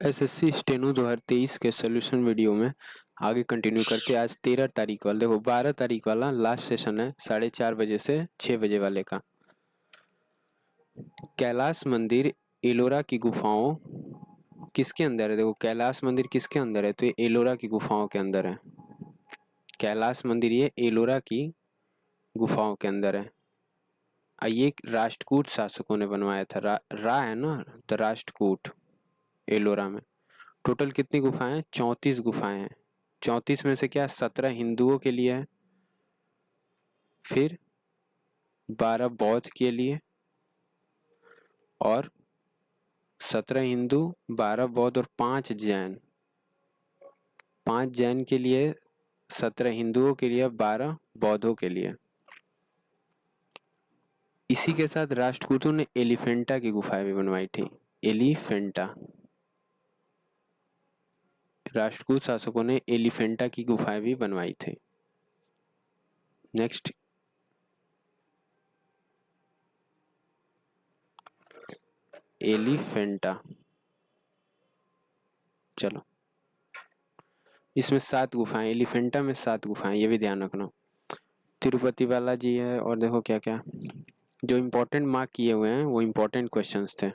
SSC steno 2023 के solution video में आगे कंटिन्यू करते हैं। आज 13 तारीख वाला, देखो 12 तारीख वाला लास्ट सेशन है 4:30 बजे से 6 बजे वाले का। कैलाश मंदिर एलोरा की गुफाओं किसके अंदर है? देखो कैलाश मंदिर किसके अंदर है, तो ये एलोरा की गुफाओं के अंदर है। कैलाश मंदिर ये एलोरा की गुफाओं के अंदर है। ये राष्ट्रकूट शासकों ने बनवाया था। रा है ना, तो राष्ट्रकूट एलोरा में। टोटल कितनी गुफाएं हैं? 34 गुफाएं हैं। 34 में से क्या 17 हिंदुओं के लिए है, फिर 12 बौद्ध के लिए, और 17 हिंदू, 12 बौद्ध और 5 जैन। 5 जैन के लिए, 17 हिंदुओं के लिए, 12 बौद्धों के लिए। इसी के साथ राष्ट्रकूटों ने एलिफेंटा की गुफाएं भी बनवाई थी। एलिफेंटा, राष्ट्रकूट शासकों ने एलिफेंटा की गुफाएं भी बनवाई थी। नेक्स्ट, एलिफेंटा। चलो, इसमें 7 गुफाएं, एलिफेंटा में 7 गुफाएं, ये भी ध्यान रखना। तिरुपति बालाजी है, और देखो क्या क्या जो इम्पोर्टेंट मार्क किए हुए हैं वो इम्पोर्टेंट क्वेश्चंस थे।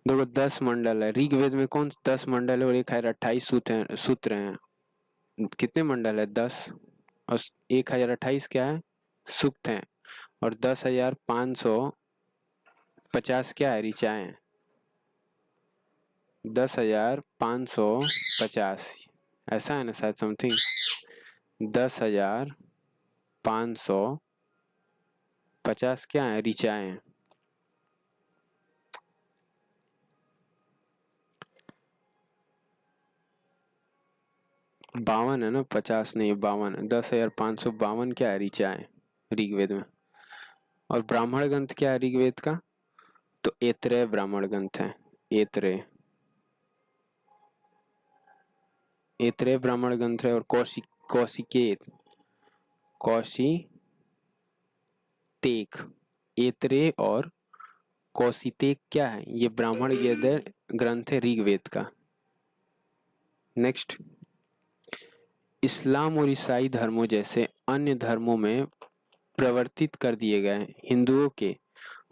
देखो 10 मंडल है ऋग्वेद में। कौन 10 मंडल है और 1028 सूत्र हैं। कितने मंडल है? 10, और 1028 क्या है? सूक्त हैं, और 10,550 क्या है? ऋचाएं हैं। 10,550 ऐसा है ना शायद, समथिंग 10,550 क्या है? ऋचाएं हैं। बावन है ना, 50 नहीं, 52 है। 10,552 क्या है? ऋचाएं ऋग्वेद में। और ब्राह्मण ग्रंथ क्या है ऋग्वेद का? तो ऐत्रेय ब्राह्मण ग्रंथ है। ऐत्रेय ऐत्रेय ब्राह्मण ग्रंथ है। और कौशितेक, ऐत्रेय और कौशितेक क्या है? ये ब्राह्मण ग्रंथ है ऋग्वेद का। नेक्स्ट, इस्लाम और ईसाई धर्मों जैसे अन्य धर्मों में प्रवर्तित कर दिए गए हिंदुओं के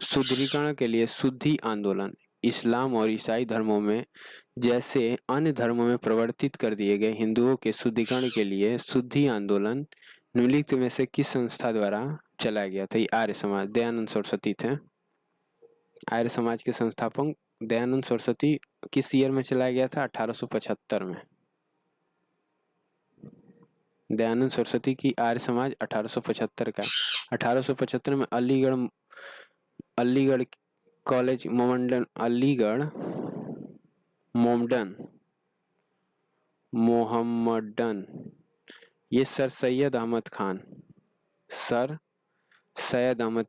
शुद्धिकरण के लिए शुद्धि आंदोलन। इस्लाम और ईसाई धर्मों में जैसे अन्य धर्मों में प्रवर्तित कर दिए गए हिंदुओं के शुद्धिकरण के लिए शुद्धि आंदोलन निम्नलिखित में से किस संस्था द्वारा चलाया गया था? ये आर्य समाज, दयानंद सरस्वती थे। आर्य समाज के संस्थापक दयानंद सरस्वती। किस ईयर में चलाया गया था? 1875 में। दयानंद सरस्वती की आर्य समाज 1875 का। 1875 में अलीगढ़ कॉलेज मोहम्मडन, ये सर सैयद अहमद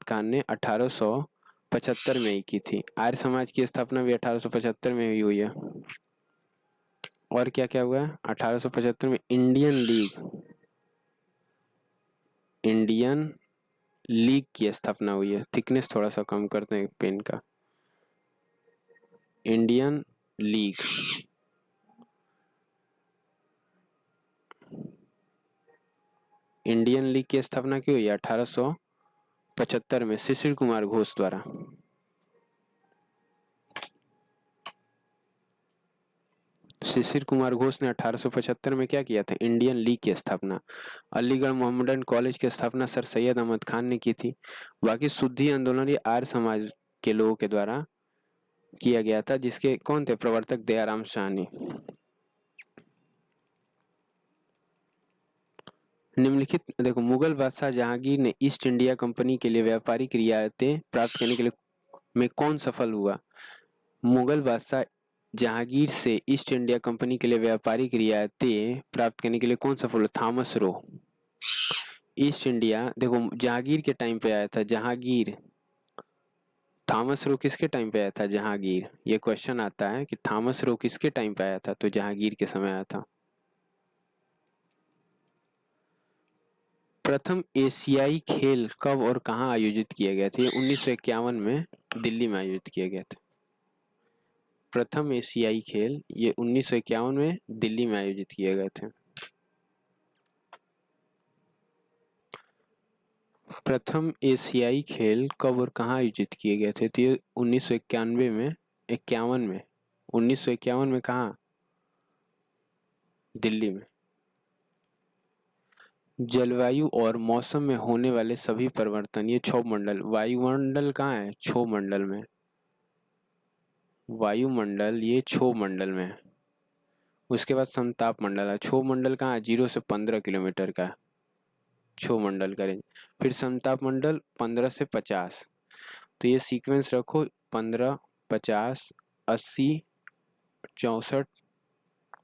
खान ने 1875 में ही की थी। आर्य समाज की स्थापना भी 1875 में ही हुई है। और क्या क्या हुआ है 1875 में? इंडियन लीग की स्थापना हुई है। थिकनेस थोड़ा सा कम करते हैं पेन का। इंडियन लीग की स्थापना की हुई है 1875 में शिशिर कुमार घोष द्वारा। शिशिर कुमार घोष ने 1875 में क्या किया था? इंडियन लीग की स्थापना। अलीगढ़ मोहम्मडन कॉलेज की स्थापना सर सैयद अहमद खान ने की थी। बाकी शुद्धि आंदोलन ये आर्य समाज के लोगों के द्वारा किया गया था, जिसके कौन थे प्रवर्तक? दयाराम साहनी। निम्नलिखित देखो, मुगल बादशाह जहांगीर ने ईस्ट इंडिया कंपनी के लिए व्यापारिक रियायतें प्राप्त करने के लिए में कौन सफल हुआ? मुगल बादशाह जहांगीर से ईस्ट इंडिया कंपनी के लिए व्यापारिक रियायतें प्राप्त करने के लिए कौन सफल हुआ? Thomas Roe. ईस्ट इंडिया देखो जहांगीर के टाइम पे आया था। जहांगीर, थॉमस रो किसके टाइम पे आया था? जहांगीर। ये क्वेश्चन आता है कि थॉमस रो किसके टाइम पे आया था, तो जहांगीर के समय आया था। प्रथम एशियाई खेल कब और कहां आयोजित किया गया था? 1951 में दिल्ली में आयोजित किया गया था। प्रथम एशियाई खेल ये 1951 में दिल्ली में आयोजित किए गए थे। प्रथम एशियाई खेल कब और कहाँ आयोजित किए गए थे? तो ये 1991 में, 51 में, 1951 में कहाँ? दिल्ली में। जलवायु और मौसम में होने वाले सभी परिवर्तन, ये क्षोभ मंडल, वायुमंडल कहाँ है? क्षोभ मंडल में। वायुमंडल ये क्षोभ मंडल में है। उसके बाद समताप मंडल है। क्षोभ मंडल कहाँ है? 0 से 15 किलोमीटर का क्षोभ मंडल का रेंज। फिर समताप मंडल 15 से 50। तो ये सीक्वेंस रखो, 15, 50, 80, 64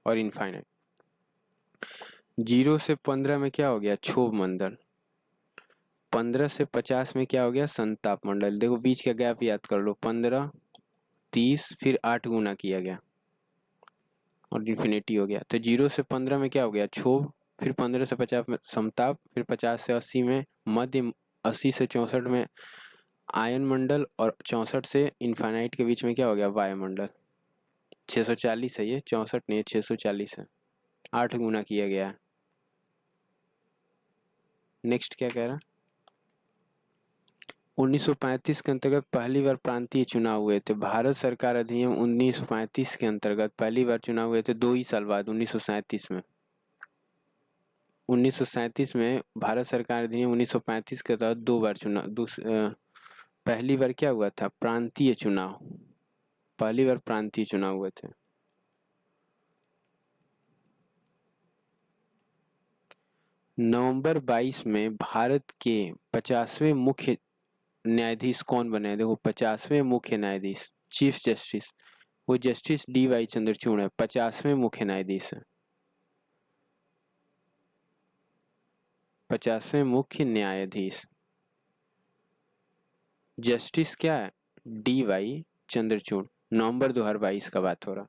और इनफाइनाइट। 0 से 15 में क्या हो गया? क्षोभ मंडल। 15 से 50 में क्या हो गया? संताप मंडल। देखो बीच का गैप याद कर लो, 15, 30, फिर 8 गुना किया गया और इन्फिनिटी हो गया। तो 0 से 15 में क्या हो गया? क्षोभ। फिर 15 से 50 में समताप। फिर 50 से 80 में मध्य। 80 से 64 में आयन मंडल। और 64 से इन्फाइनाइट के बीच में क्या हो गया? वायुमंडल। 640 है ये, 64 नहीं है, 640 है। 8 गुना किया गया है। नेक्स्ट क्या कह रहा? 1935 के अंतर्गत पहली बार प्रांतीय चुनाव हुए थे। भारत सरकार अधिनियम 1935 के अंतर्गत पहली बार चुनाव हुए थे 2 ही साल बाद, 1937 में। 1937 में भारत सरकार अधिनियम 1935 के तहत 2 बार चुनाव। पहली बार क्या हुआ था? प्रांतीय चुनाव। पहली बार प्रांतीय चुनाव हुए थे। नवंबर 22 में भारत के 50वें मुख्य न्यायाधीश कौन बने? देखो 50वें मुख्य न्यायाधीश, चीफ जस्टिस, वो जस्टिस डी वाई चंद्रचूड़ है, 50वें मुख्य न्यायाधीश है। 50वें मुख्य न्यायाधीश जस्टिस क्या है? D Y Chandrachud. नवंबर 2022 का बात हो रहा।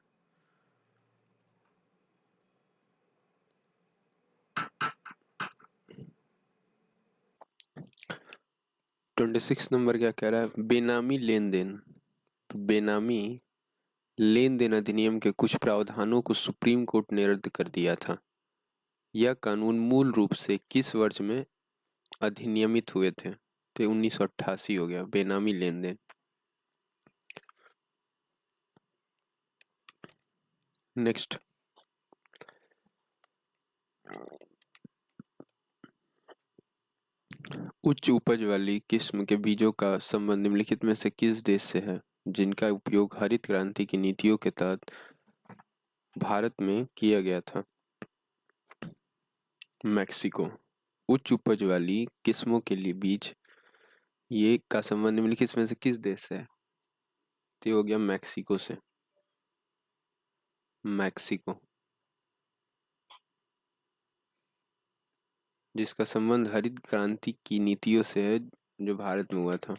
ट्वेंटी सिक्स नंबर क्या कह रहा है? बेनामी लेन देन। बेनामी लेन देन अधिनियम के कुछ प्रावधानों को सुप्रीम कोर्ट ने रद्द कर दिया था। यह कानून मूल रूप से किस वर्ष में अधिनियमित हुए थे? तो 1988 हो गया। बेनामी लेन देन। नेक्स्ट, उच्च उपज वाली किस्म के बीजों का संबंध निम्नलिखित में से किस देश से है जिनका उपयोग हरित क्रांति की नीतियों के तहत भारत में किया गया था? मैक्सिको। उच्च उपज वाली किस्मों के लिए बीज ये का संबंध निम्नलिखित में से किस देश से है? तो हो गया मैक्सिको से। मैक्सिको, जिसका संबंध हरित क्रांति की नीतियों से है जो भारत में हुआ था।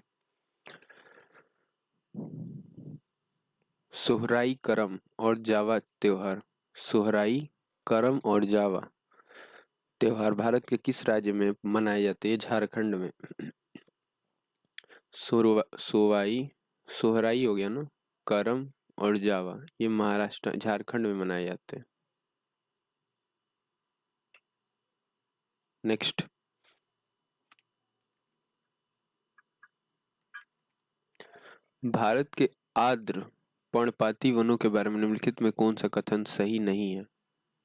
सोहराई करम और जावा त्योहार। सोहराई करम और जावा त्योहार भारत के किस राज्य में मनाए जाते हैं? झारखंड में। सोवाई सोहराई हो गया ना, करम और जावा ये महाराष्ट्र झारखंड में मनाए जाते हैं। नेक्स्ट, भारत के आर्द्र पर्णपाती वनों के बारे में निम्नलिखित में कौन सा कथन सही नहीं है?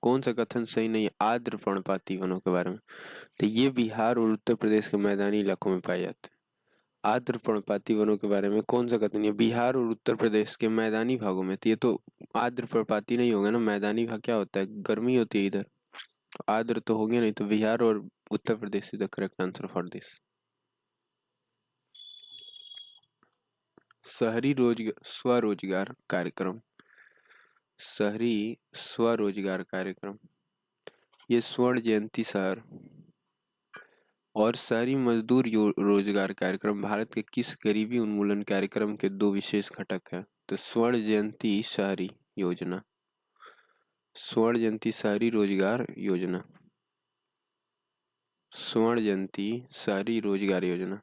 कौन सा कथन सही नहीं है आर्द्र पर्णपाती वनों के बारे में? तो ये बिहार और उत्तर प्रदेश के मैदानी इलाकों में पाए जाते हैं। आर्द्र पर्णपाती वनों के बारे में कौन सा कथन है? बिहार और उत्तर प्रदेश के मैदानी भागों में। तो ये तो आर्द्र पर्णपाती नहीं होगा ना, मैदानी भाग क्या होता है? गर्मी होती है इधर, आर्द्र तो हो गया नहीं। तो बिहार और Uttar Pradesh is the correct answer for this. शहरी स्वरोजगार कार्यक्रम। शहरी स्वरोजगार कार्यक्रम ये स्वर्ण जयंती शहर और शहरी मजदूर रोजगार कार्यक्रम भारत के किस गरीबी उन्मूलन कार्यक्रम के 2 विशेष घटक हैं? तो स्वर्ण जयंती शहरी योजना, स्वर्ण जयंती शहरी रोजगार योजना, स्वर्ण जयंती शहरी रोजगार योजना।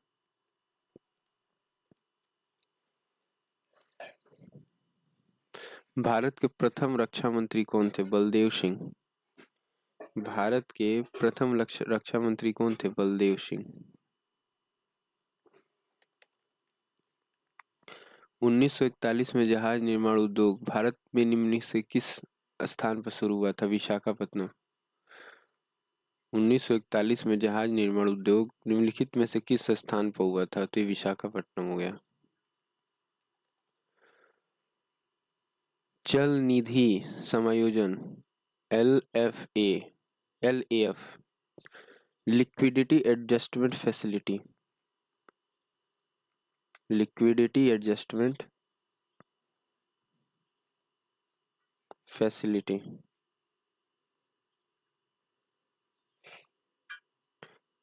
भारत के प्रथम रक्षा मंत्री कौन थे? बलदेव सिंह। भारत के प्रथम रक्षा मंत्री कौन थे? बलदेव सिंह। 1941 में जहाज निर्माण उद्योग भारत में निम्न से किस स्थान पर शुरू हुआ था? विशाखापत्तनम। 1941 में जहाज निर्माण उद्योग निम्नलिखित में से किस स्थान पर हुआ था? तो ये विशाखापट्टनम हो गया। चल निधि समायोजन LAF liquidity adjustment facility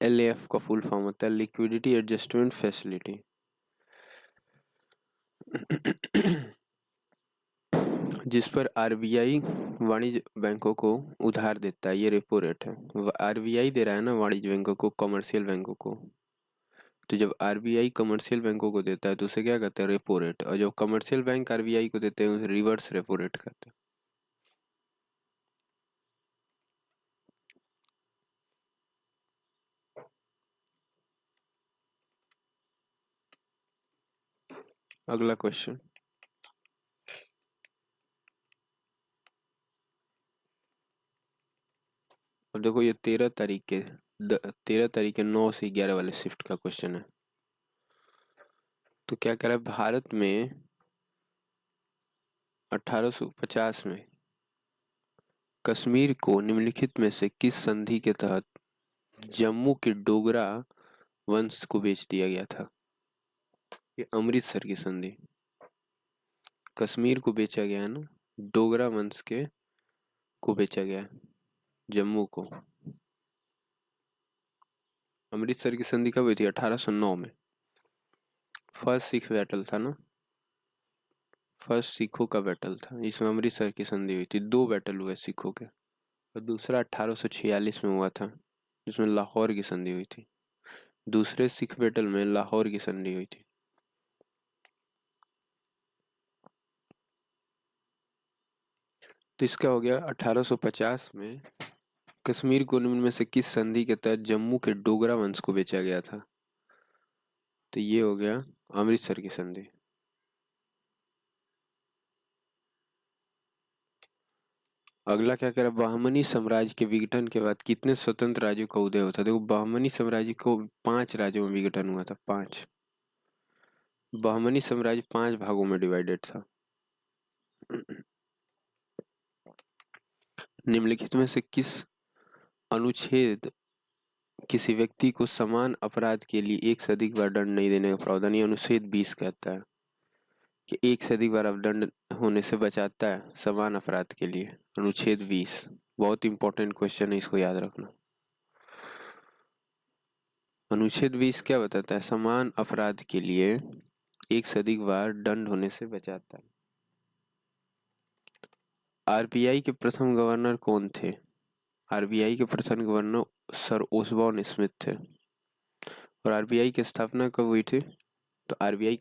LAF का फुल फॉर्म होता है लिक्विडिटी एडजस्टमेंट फैसिलिटी। जिस पर RBI वाणिज्य बैंकों को उधार देता है, ये रेपो रेट है। RBI दे रहा है ना वाणिज्य बैंकों को, कमर्शियल बैंकों को। तो जब RBI कमर्शियल बैंकों को देता है तो उसे क्या कहते हैं? Repo rate. और जब कमर्शियल बैंक RBI को देते हैं उसे रिवर्स रेपो रेट कहते हैं। अगला क्वेश्चन, अब देखो ये 13 तारीख के 9 से 11 वाले शिफ्ट का क्वेश्चन है। तो क्या कह रहा है? भारत में 1850 में कश्मीर को निम्नलिखित में से किस संधि के तहत जम्मू के डोगरा वंश को बेच दिया गया था? ये अमृतसर की संधि। कश्मीर को बेचा गया है ना, डोगरा वंश के को बेचा गया, जम्मू को। अमृतसर की संधि कब हुई थी? 1809 में। फर्स्ट सिख बैटल था ना, फर्स्ट सिखों का बैटल था, इसमें अमृतसर की संधि हुई थी। 2 बैटल हुए सिखों के, और दूसरा 1846 में हुआ था जिसमें लाहौर की संधि हुई थी। दूसरे सिख बैटल में लाहौर की संधि हुई थी। तो इसका हो गया 1850 में कश्मीर को निम्न में से किस संधि के तहत जम्मू के डोगरा वंश को बेचा गया था? तो ये हो गया अमृतसर की संधि। अगला क्या कह रहा है? बहमनी साम्राज्य के विघटन के बाद कितने स्वतंत्र राज्यों का उदय होता? देखो बहमनी साम्राज्य को 5 राज्यों में विघटन हुआ था। 5। बहमनी साम्राज्य 5 भागों में डिवाइडेड था। निम्नलिखित में से किस अनुच्छेद किसी व्यक्ति को समान अपराध के लिए एक से अधिक बार दंड नहीं देने का प्रावधान? ये अनुच्छेद 20 कहता है कि एक से अधिक बार दंड होने से बचाता है समान अपराध के लिए। अनुच्छेद 20 बहुत इंपॉर्टेंट क्वेश्चन है, इसको याद रखना। अनुच्छेद 20 क्या बताता है? समान अपराध के लिए एक से अधिक बार दंड होने से बचाता है। RBI के प्रथम गवर्नर कौन थे? RBI के प्रथम गवर्नर सर ओसबॉर्न स्मिथ थे। और RBI की स्थापना कब हुई थी? तो RBI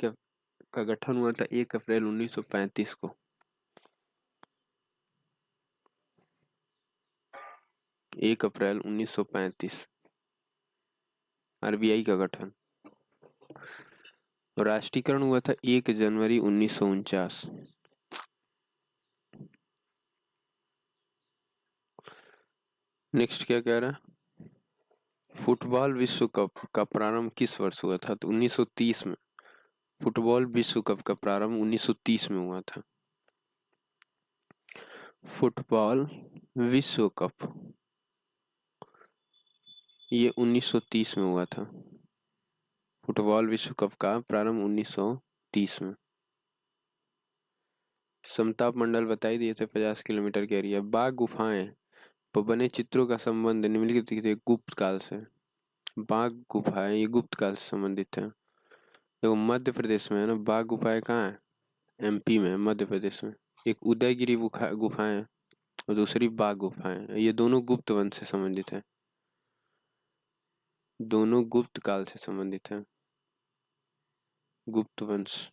का गठन हुआ था 1 अप्रैल 1935 को। 1 अप्रैल 1935 RBI का गठन। और राष्ट्रीयकरण हुआ था 1 जनवरी 1949। नेक्स्ट क्या कह रहा है? फुटबॉल विश्व कप का प्रारंभ किस वर्ष हुआ था? तो 1930 में। फुटबॉल विश्व कप का प्रारंभ 1930 में हुआ था। फुटबॉल विश्व कप ये 1930 में हुआ था। फुटबॉल विश्व कप का प्रारंभ 1930 में। समताप मंडल बताई दिए थे 50 किलोमीटर के एरिया। बाघ गुफाएं पर बने चित्रों का संबंध निम्नलिखित थे गुप्त काल से। बाघ गुफाएं ये गुप्त काल से संबंधित है। देखो मध्य प्रदेश में है ना, बाघ गुफाएं कहाँ है? MP में, मध्य प्रदेश में। एक उदयगिरी गुफाएं है और दूसरी बाघ गुफाएं, ये दोनों गुप्त वंश से संबंधित है। दोनों गुप्त काल से संबंधित है, गुप्त वंश।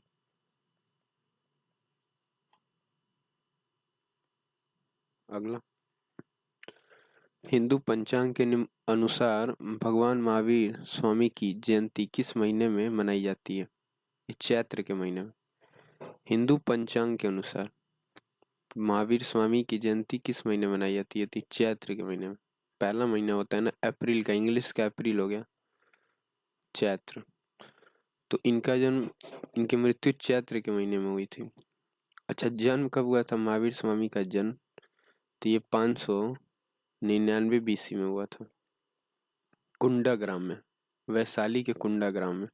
अगला, हिंदू पंचांग के अनुसार भगवान महावीर स्वामी की जयंती किस महीने में मनाई जाती है? ये चैत्र के महीने में। हिंदू पंचांग के अनुसार महावीर स्वामी की जयंती किस महीने मनाई जाती है? तो चैत्र के महीने में। पहला महीना होता है ना अप्रैल का, इंग्लिश का अप्रैल हो गया, चैत्र। तो इनका जन्म, इनकी मृत्यु चैत्र के महीने में हुई थी। अच्छा, जन्म कब हुआ था महावीर स्वामी का जन्म? तो ये 599 BC में हुआ था, कुंडा ग्राम में, वैशाली के कुंडा ग्राम में।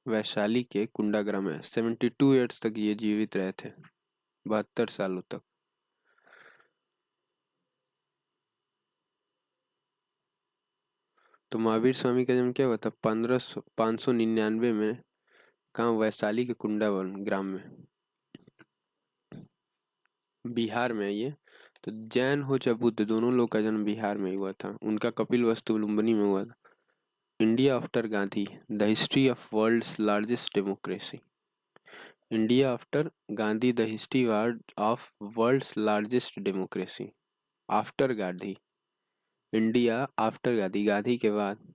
वैशाली के कुंडा ग्राम में 72 ईयर्स तक ये जीवित रहे थे, 72 सालों तक। तो महावीर स्वामी का जन्म क्या हुआ था? 599 में। कहाँ? वैशाली के कुंडा ग्राम में, बिहार में है ये। तो जैन हो चाहे बुद्ध, दोनों लोग का जन्म बिहार में ही हुआ था। उनका कपिल वस्तु लुम्बिनी में हुआ था। India after Gandhi, the history of world's largest democracy. India after Gandhi, the history of world's largest democracy. After Gandhi, India after Gandhi, Gandhi के बाद।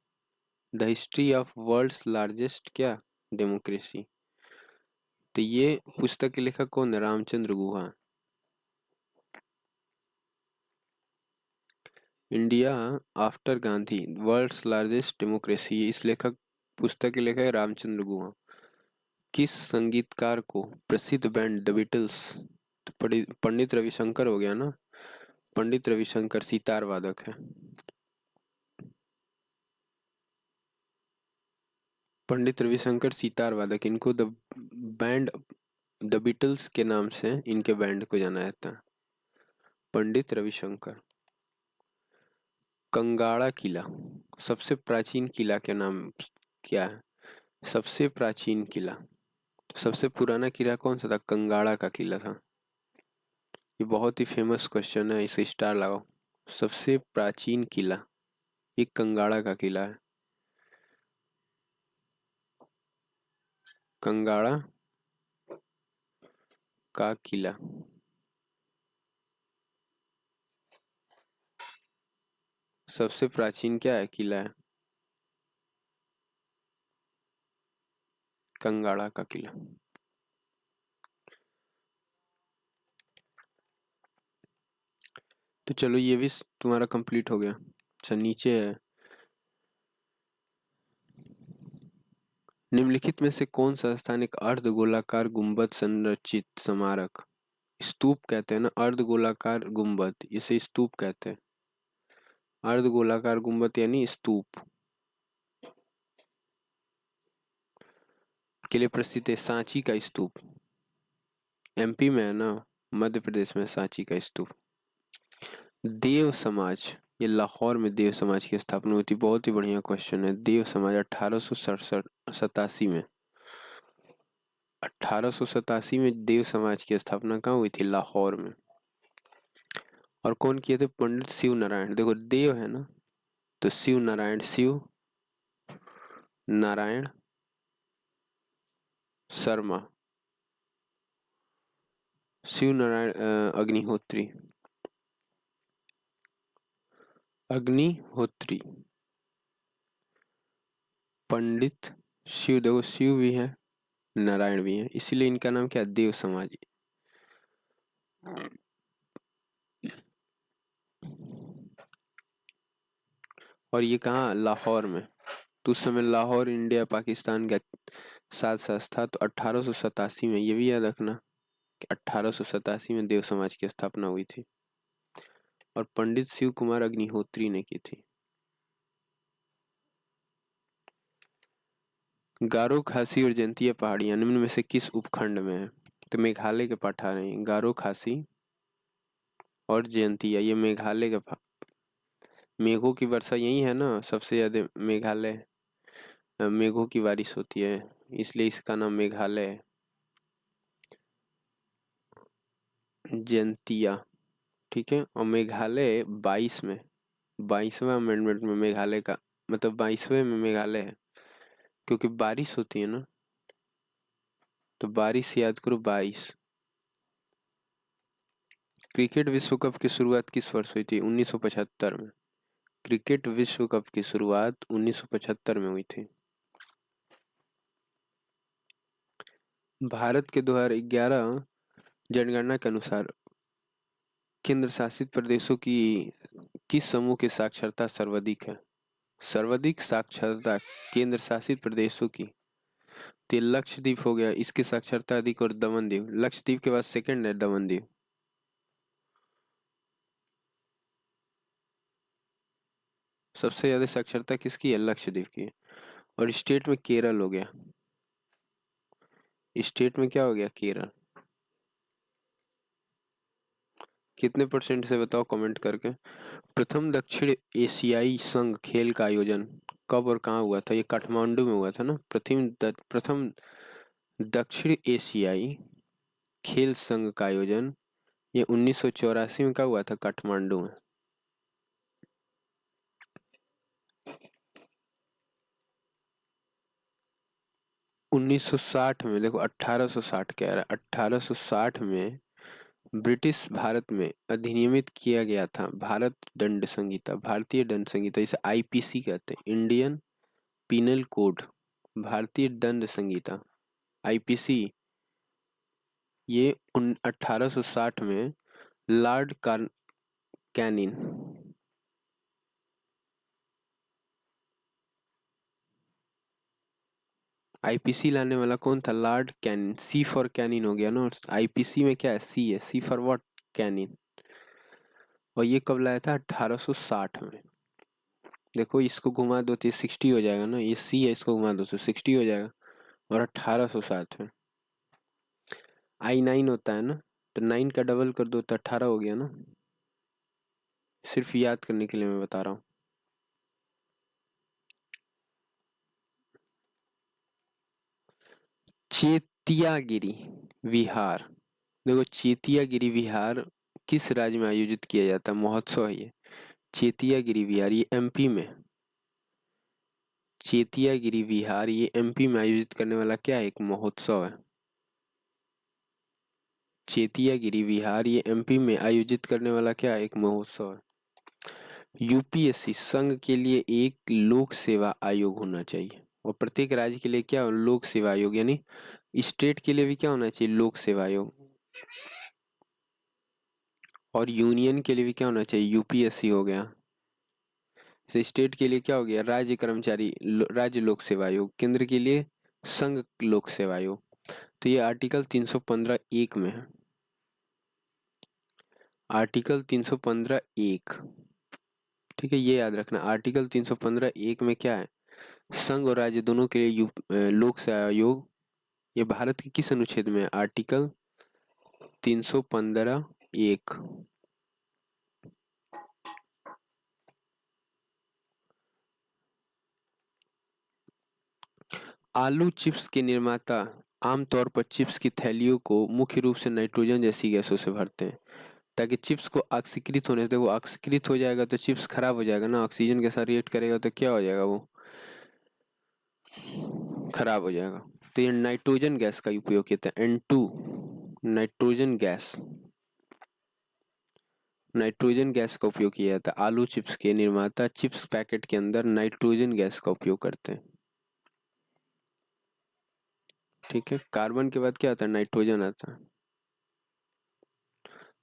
The history of world's largest क्या? डेमोक्रेसी। तो ये पुस्तक के लेखक कौन है? Ramchandra Guha. India after Gandhi, world's largest democracy, इस लेखक, पुस्तक के लेखक है रामचंद्र गुहा। किस संगीतकार को प्रसिद्ध band the Beatles, Pandit Ravishankar हो गया ना, पंडित रविशंकर सितार वादक है। पंडित रविशंकर सितार वादक, इनको द बैंड द बीटल्स के नाम से इनके बैंड को जाना जाता है, पंडित रविशंकर। कंगाड़ा किला, सबसे प्राचीन किला के नाम क्या है? सबसे प्राचीन किला, सबसे पुराना किला कौन सा था? कंगाड़ा का किला था। ये बहुत ही फेमस क्वेश्चन है, इसे स्टार लगाओ। सबसे प्राचीन किला, ये कंगाड़ा का किला है। कंगाड़ा का किला, सबसे प्राचीन क्या है? किला है, कंगाड़ा का किला। तो चलो ये भी तुम्हारा कंप्लीट हो गया। अच्छा, नीचे है, निम्नलिखित में से कौन सा स्थान एक अर्धगोलाकार गुंबद संरचित स्मारक, स्तूप कहते हैं ना, अर्धगोलाकार गुंबद, इसे स्तूप कहते हैं। अर्धगोलाकार गुंबद यानी स्तूप के लिए प्रसिद्ध है। सांची का स्तूप, MP में है ना, मध्य प्रदेश में सांची का स्तूप। देव समाज, ये लाहौर में देव समाज की स्थापना हुई थी। बहुत ही बढ़िया क्वेश्चन है। देव समाज 1887 में, 1887 में देव समाज की स्थापना कहाँ हुई थी? लाहौर में। और कौन किए थे? पंडित शिव नारायण। देखो देव है ना, तो शिव नारायण, शिव नारायण शर्मा, शिव नारायण अग्निहोत्री, अग्निहोत्री, पंडित शिव। देखो शिव भी है, नारायण भी है, इसीलिए इनका नाम क्या? देव समाज। और ये कहाँ? लाहौर में। तो उस समय लाहौर इंडिया पाकिस्तान का साथ साथ था। तो 1887 में, ये भी याद रखना कि 1887 में देव समाज की स्थापना हुई थी और पंडित शिव कुमार अग्निहोत्री ने की थी। गारो, खासी और जयंतिया पहाड़ियां निम्न में से किस उपखंड में है? तो मेघालय के पठार हैं गारो, खासी और जयंतिया, ये मेघालय का। मेघों की वर्षा यही है ना, सबसे ज्यादा मेघालय मेघों की बारिश होती है, इसलिए इसका नाम मेघालय है। जयंतिया, ठीक है। और मेघालय 22 में, 22वें अमेंडमेंट में मेघालय का, मतलब 22वें में मेघालय है, क्योंकि बारिश होती है ना, तो बारिश याद करो 22। क्रिकेट विश्व कप की शुरुआत किस वर्ष हुई थी? 1975 में। क्रिकेट विश्व कप की शुरुआत 1975 में हुई थी। भारत के 2011 जनगणना के अनुसार केंद्र शासित प्रदेशों की किस समूह की साक्षरता सर्वाधिक है? सर्वाधिक साक्षरता केंद्र शासित प्रदेशों की, तो लक्षद्वीप हो गया, इसकी साक्षरता अधिक, और दमनदीव। लक्षद्वीप के बाद सेकंड है दमनदीव। सबसे ज्यादा साक्षरता किसकी है? लक्षद्वीप की। और स्टेट में केरल हो गया। स्टेट में क्या हो गया? केरल। कितने परसेंट से बताओ कमेंट करके। प्रथम दक्षिण एशियाई संघ खेल का आयोजन कब और कहाँ हुआ था? ये काठमांडू में हुआ था ना। प्रथम दक्षिण एशियाई खेल संघ का आयोजन ये 1984 में कब हुआ था? काठमांडू में। 1960 में। देखो 1860 कह रहा है, 1860 में ब्रिटिश भारत में अधिनियमित किया गया था भारत दंड संहिता, भारतीय दंड संहिता, इसे आईपीसी कहते हैं, इंडियन पिनल कोड। भारतीय दंड संहिता आईपीसी ये 1860 में लॉर्ड कैनिन। आईपीसी लाने वाला कौन था? Lord Canning. C for Canning हो गया ना। आईपीसी में क्या है? सी है। C for what? कैनिन। और ये कब लाया था? 1860 में। देखो इसको घुमा दो तो 60 हो जाएगा ना। ये सी है, इसको घुमा दो तो 60 हो जाएगा। और 1860 में I9 होता है ना, तो 9 का डबल कर दो तो 18 हो गया ना। सिर्फ याद करने के लिए मैं बता रहा हूँ। चेतियागिरी विहार। देखो चेतियागिरी विहार किस राज्य में आयोजित किया जाता है? महोत्सव है ये। चेतियागिरी विहार ये एमपी में। चेतियागिरी विहार ये एमपी में आयोजित करने वाला क्या है? एक महोत्सव है। चेतियागिरी विहार ये एमपी में आयोजित करने वाला क्या है? एक महोत्सव है। यूपीएससी संघ के लिए एक लोक सेवा आयोग होना चाहिए, और प्रत्येक राज्य के लिए क्या हो? लोक सेवा आयोग। यानी स्टेट के लिए भी क्या होना चाहिए? लोक सेवा आयोग। और यूनियन के लिए भी क्या होना चाहिए? यूपीएससी हो गया। स्टेट के लिए क्या हो गया? राज्य कर्मचारी राज्य लोक सेवा आयोग। केंद्र के लिए संघ लोक सेवा आयोग। तो ये आर्टिकल 315 एक में है। आर्टिकल 315 एक। ठीक है, ये याद रखना। आर्टिकल 315 एक में क्या है? संघ और राज्य दोनों के लिए लोक सेवा आयोग। ये भारत के किस अनुच्छेद में है? आर्टिकल 315 एक। आलू चिप्स के निर्माता आमतौर पर चिप्स की थैलियों को मुख्य रूप से नाइट्रोजन जैसी गैसों से भरते हैं ताकि चिप्स को ऑक्सीकृत होने से, वो ऑक्सीकृत हो जाएगा तो चिप्स खराब हो जाएगा ना। ऑक्सीजन के साथ रिएक्ट करेगा तो क्या हो जाएगा? वो खराब हो जाएगा। तो ये नाइट्रोजन गैस का उपयोग किया था। N2 nitrogen gas. Nitrogen gas का उपयोग किया जाता है। आलू चिप्स के निर्माता चिप्स पैकेट के अंदर नाइट्रोजन गैस का उपयोग करते हैं। ठीक है, कार्बन के बाद क्या आता है? नाइट्रोजन आता है।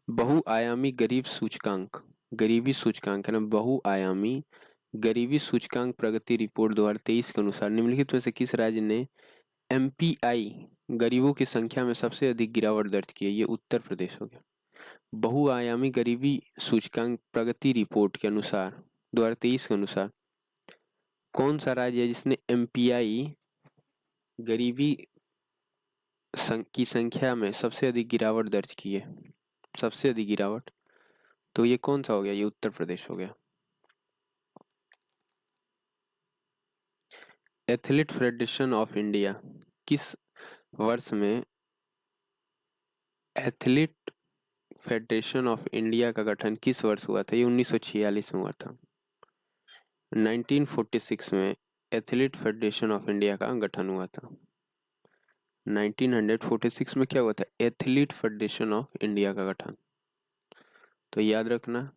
बहुआयामी गरीब सूचकांक, गरीबी सूचकांक है ना। बहुआयामी गरीबी सूचकांक प्रगति रिपोर्ट 2023 के अनुसार निम्नलिखित में से किस राज्य ने एमपीआई गरीबों की संख्या में सबसे अधिक गिरावट दर्ज की है? ये उत्तर प्रदेश हो गया। बहुआयामी गरीबी सूचकांक प्रगति रिपोर्ट के अनुसार 2023 के अनुसार कौन सा राज्य है जिसने एमपीआई गरीबी की संख्या में सबसे अधिक गिरावट दर्ज की है? सबसे अधिक गिरावट, तो ये कौन सा हो गया? ये उत्तर प्रदेश हो गया। एथलीट फेडरेशन ऑफ इंडिया किस वर्ष में एथलीट फेडरेशन ऑफ इंडिया का गठन किस वर्ष हुआ था? ये 1946 में हुआ था। 1946 में एथलीट फेडरेशन ऑफ इंडिया का गठन हुआ था। 1946 में क्या हुआ था? एथलीट फेडरेशन ऑफ इंडिया का गठन। तो याद रखना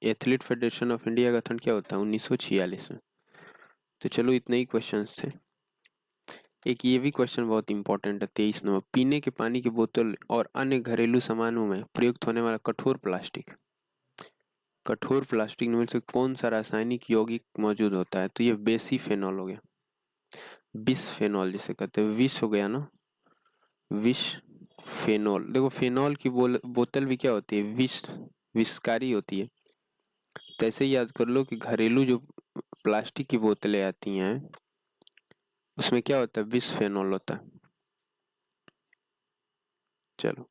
एथलीट फेडरेशन ऑफ इंडिया का गठन क्या होता है 1946 में। तो चलो इतने ही क्वेश्चंस थे। एक ये भी क्वेश्चन बहुत इंपॉर्टेंट है 23 नंबर, पीने के पानी की बोतल और अन्य घरेलू सामानों में प्रयुक्त होने वाला कठोर प्लास्टिक में से कौन सा रासायनिक यौगिक मौजूद होता है? तो ये बेसीफेनॉल हो गया, बिसफेनॉल जिसे कहते हैं, विष हो गया ना, विष फेनॉल। देखो फेनॉल की बोतल भी क्या होती है, विषकारी होती है। तो ऐसे ही याद कर लो कि घरेलू जो प्लास्टिक की बोतलें आती हैं उसमें क्या होता है, बिसफेनॉल होता है। चलो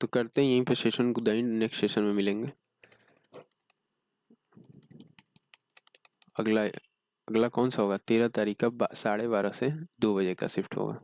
तो करते हैं यहीं पे सेशन को, नेक्स्ट सेशन में मिलेंगे। अगला अगला कौन सा होगा, 13 तारीख का 12:30 से 2 बजे का शिफ्ट होगा।